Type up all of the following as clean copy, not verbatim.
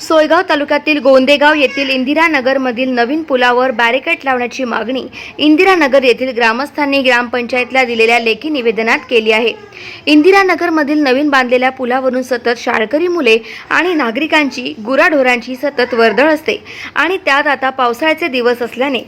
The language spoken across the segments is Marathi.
सोयगाव तालुक्यातील गोंदेगाव येथील इंदिरानगरमधील नवीन पुलावर बॅरिकेड लावण्याची मागणी इंदिरानगर येथील ग्रामस्थांनी ग्रामपंचायतला दिलेल्या लेखी निवेदनात केली आहे। इंदिरानगरमधील नवीन बांधलेल्या पुलावरून सतत शाळकरी मुले आणि नागरिकांची गुराढोरांची सतत वर्दळ असते आणि त्यात आता पावसाळ्याचे दिवस असल्याने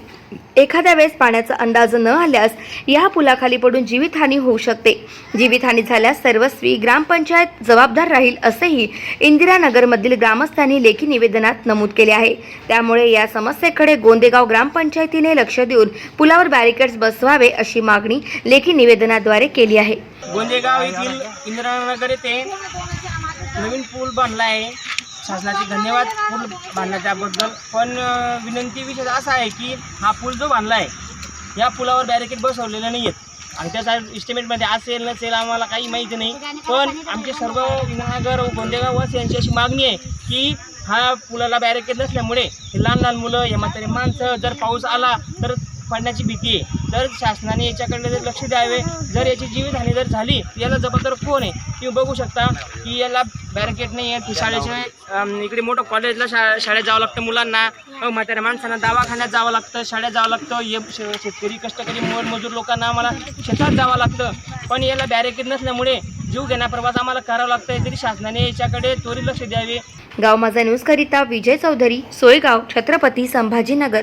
एखाद्या वेळेस पाण्याचा अंदाज न आल्यास या पुलाखाली पडून जीवितहानी होऊ शकते। जीवितहानी झाल्यास सर्वस्वी ग्रामपंचायत जबाबदार राहील असेही इंदिरानगरमधील ग्रामस्थांनी लेखी निवेदनात नमूद केले आहे। त्यामुळे या समस्येकडे गोंदेगाव ग्रामपंचायतीने लक्ष देऊन पुलावर बॅरिकेड्स बसवावे अशी मागणी लेखी निवेदनाद्वारे केली आहे। गोंदेगाव येथील इंदिरानगर येथे नवीन पूल बांधला आहे। शासनाचे धन्यवाद पूल बांधण्याच्याबद्दल। पण विनंती विषय असा आहे की हा पूल जो बांधला आहे या पुलावर बॅरिकेड बसवलेले नाही आहेत आणि त्याचा इस्टिमेटमध्ये असेल नसेल आम्हाला काही माहिती नाही। पण आमचे सर्व इंदिरानगर व गोंदेगाव वासियांची अशी मागणी आहे की हा पुलाला बॅरिकेड नसल्यामुळे हे लहान लहान मुलं हे म्हातारे माणसं जर पाऊस आला तर पडण्याची भीती आहे। तर शासनाने याच्याकडे जर लक्ष द्यावे। जर याची जीवितहानी जर झाली याला जबाबदार कोण आहे? तुम्ही बघू शकता की याला बॅरिकेड नाही आहे। शाळेच्या इकडे मोठं कॉलेजला शाळेत जावं लागतं मुलांना, म्हाताऱ्या माणसांना दवाखान्यात जावं लागतं, शाळेत जावं लागतं, शेतकरी कष्टकरी मोलमजूर लोकांना आम्हाला शेतात जावं लागतं। पण याला बॅरिकेड नसल्यामुळे जीव घेण्याप्रवास आम्हाला करावं लागतं। तरी शासनाने याच्याकडे त्वरित लक्ष द्यावे। गाव माझा न्यूज करिता विजय चौधरी, सोयगाव, छत्रपती संभाजीनगर।